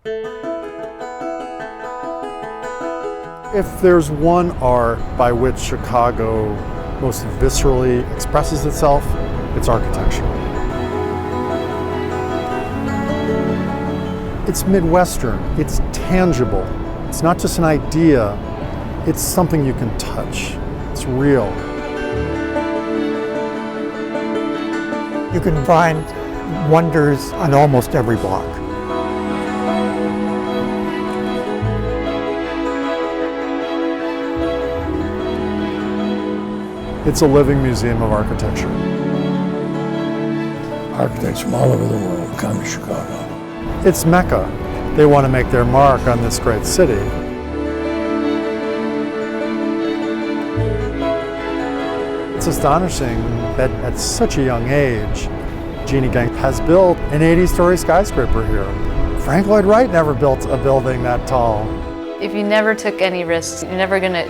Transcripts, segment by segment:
If there's one art by which Chicago most viscerally expresses itself, it's architecture. It's Midwestern, it's tangible. It's not just an idea, it's something you can touch. It's real. You can find wonders on almost every block. It's a living museum of architecture. Architects from all over the world come to Chicago. It's Mecca. They want to make their mark on this great city. It's astonishing that at such a young age, Jeanne Gang has built an 80-story skyscraper here. Frank Lloyd Wright never built a building that tall. If you never took any risks, you're never going to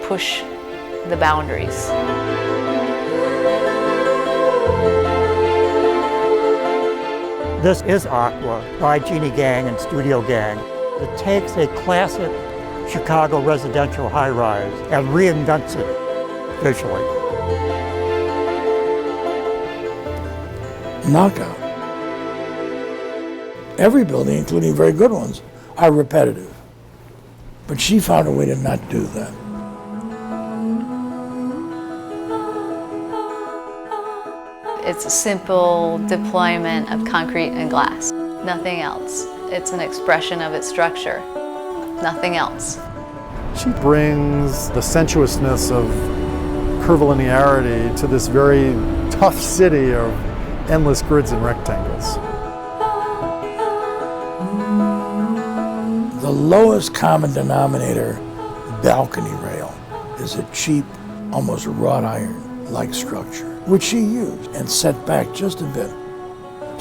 push the boundaries. This is Aqua by Jeanne Gang and Studio Gang. It takes a classic Chicago residential high-rise and reinvents it visually. Knockout. Every building, including very good ones, are repetitive. But she found a way to not do that. It's a simple deployment of concrete and glass, nothing else. It's an expression of its structure, nothing else. She brings the sensuousness of curvilinearity to this very tough city of endless grids and rectangles. The lowest common denominator balcony rail is a cheap, almost wrought iron-like structure, which she used and set back just a bit.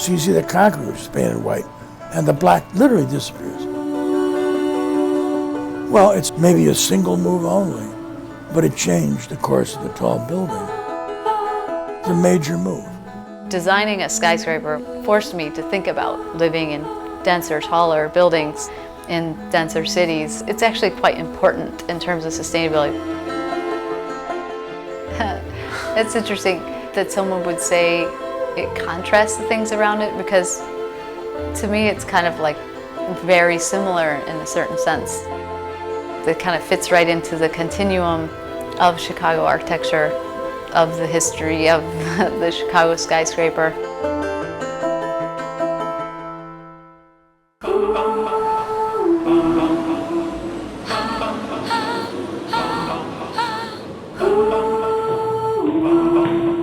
So you see the concrete, which is painted white, and the black literally disappears. Well, it's maybe a single move only, but it changed the course of the tall building. It's a major move. Designing a skyscraper forced me to think about living in denser, taller buildings in denser cities. It's actually quite important in terms of sustainability. It's interesting that someone would say it contrasts the things around it, because to me it's kind of like very similar in a certain sense. It kind of fits right into the continuum of Chicago architecture, of the history of the Chicago skyscraper.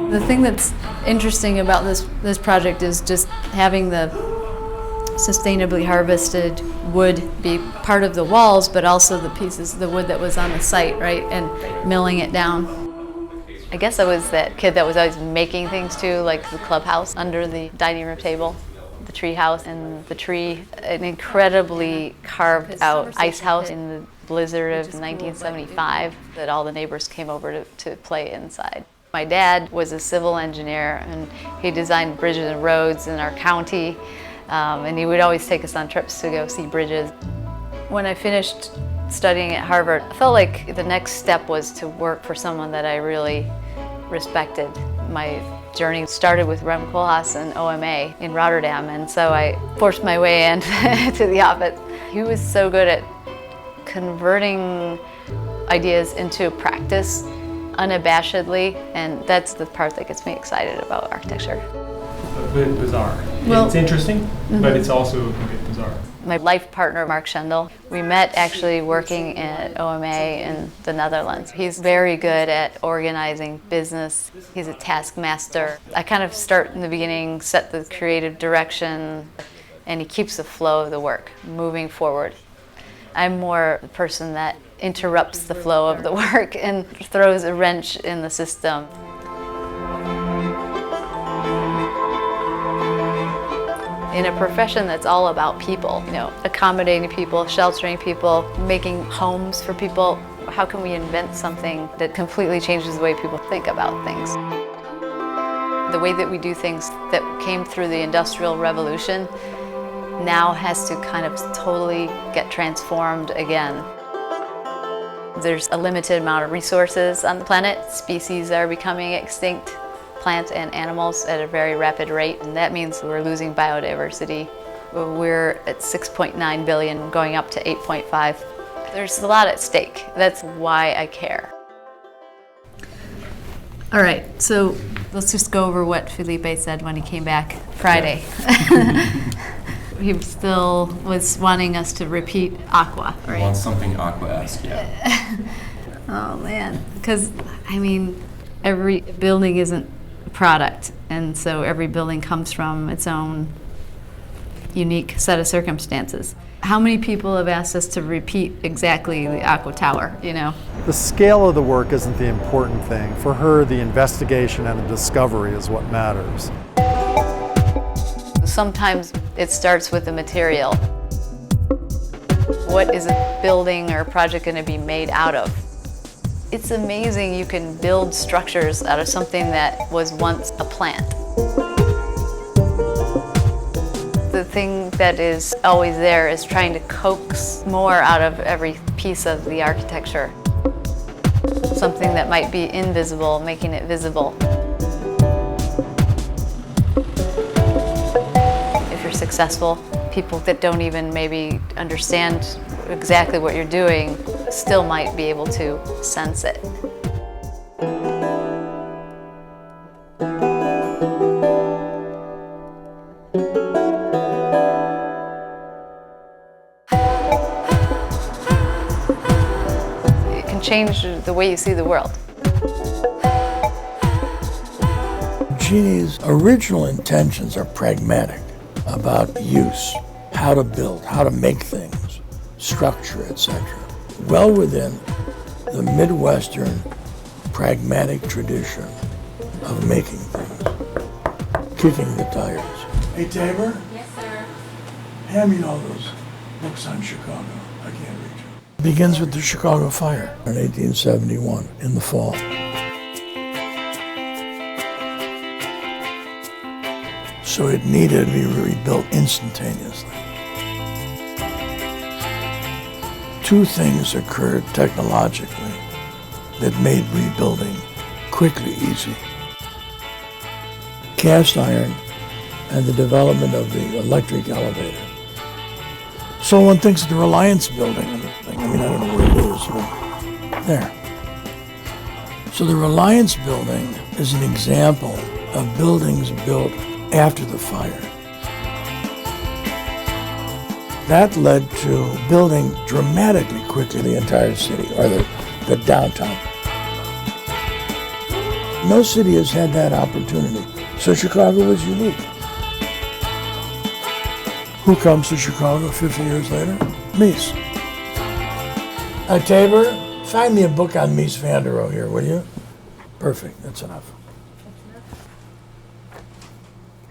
The thing that's interesting about this project is just having the sustainably harvested wood be part of the walls, but also the pieces of the wood that was on the site, right, and milling it down. I guess I was that kid that was always making things too, like the clubhouse under the dining room table, the tree house, and the tree, an incredibly carved out ice house in the blizzard of 1975 that all the neighbors came over to play inside. My dad was a civil engineer, and he designed bridges and roads in our county, and he would always take us on trips to go see bridges. When I finished studying at Harvard, I felt like the next step was to work for someone that I really respected. My journey started with Rem Koolhaas and OMA in Rotterdam, and so I forced my way into the office. He was so good at converting ideas into practice unabashedly, and that's the part that gets me excited about architecture. A bit bizarre. Well, it's interesting, but it's also a bit bizarre. My life partner, Mark Schendel, we met actually working at OMA in the Netherlands. He's very good at organizing business. He's a taskmaster. I kind of start in the beginning, set the creative direction, and he keeps the flow of the work moving forward. I'm more the person that interrupts the flow of the work and throws a wrench in the system. In a profession that's all about people, accommodating people, sheltering people, making homes for people, how can we invent something that completely changes the way people think about things? The way that we do things that came through the Industrial Revolution now has to kind of totally get transformed again. There's a limited amount of resources on the planet. Species are becoming extinct, plants and animals, at a very rapid rate, and that means we're losing biodiversity. We're at 6.9 billion, going up to 8.5. There's a lot at stake. That's why I care. All right, so let's just go over what Felipe said when he came back Friday. He still was wanting us to repeat aqua, right? I want something aqua-esque, yeah. Oh man, because I mean, every building isn't a product, and so every building comes from its own unique set of circumstances. How many people have asked us to repeat exactly the Aqua Tower, you know? The scale of the work isn't the important thing. For her, the investigation and the discovery is what matters. Sometimes it starts with the material. What is a building or a project going to be made out of? It's amazing you can build structures out of something that was once a plant. The thing that is always there is trying to coax more out of every piece of the architecture. Something that might be invisible, making it visible. If you're successful, people that don't even maybe understand exactly what you're doing still might be able to sense it. It can change the way you see the world. Jeanne's original intentions are pragmatic about use, how to build, how to make things, structure, etc. Well within the Midwestern pragmatic tradition of making things, kicking the tires. Hey, Tabor? Yes, sir. Hand me all those books on Chicago. I can't read you. It begins with the Chicago fire in 1871 in the fall. So it needed to be rebuilt instantaneously. Two things occurred technologically that made rebuilding quickly easy. Cast iron and the development of the electric elevator. So one thinks of the Reliance building, I don't know where it is, but there. So the Reliance building is an example of buildings built after the fire. That led to building dramatically quickly the entire city, or the downtown. No city has had that opportunity, so Chicago was unique. Who comes to Chicago 50 years later? Mies. Tabor, find me a book on Mies van der Rohe here, will you? Perfect, that's enough.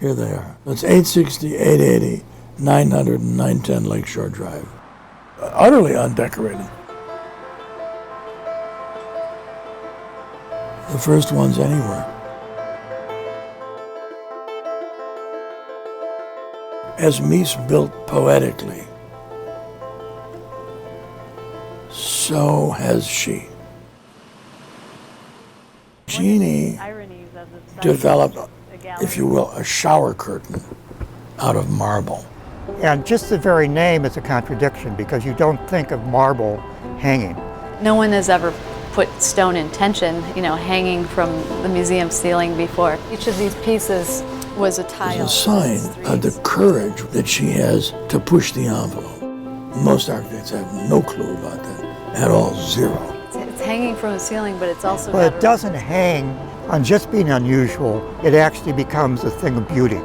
Here they are. It's 860, 880, 900, and 910 Lakeshore Drive. Utterly undecorated. The first ones anywhere. As Mies built poetically, so has she. Jeanne developed, if you will, a shower curtain out of marble. And just the very name is a contradiction because you don't think of marble hanging. No one has ever put stone in tension, hanging from the museum ceiling before. Each of these pieces was a tile. It's a sign of the courage that she has to push the envelope. Most architects have no clue about that at all, zero. It's hanging from the ceiling, but it's also... Well, it doesn't hang on just being unusual. It actually becomes a thing of beauty.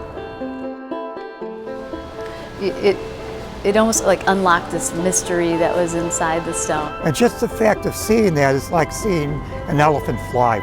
It almost unlocked this mystery that was inside the stone. And just the fact of seeing that is like seeing an elephant fly.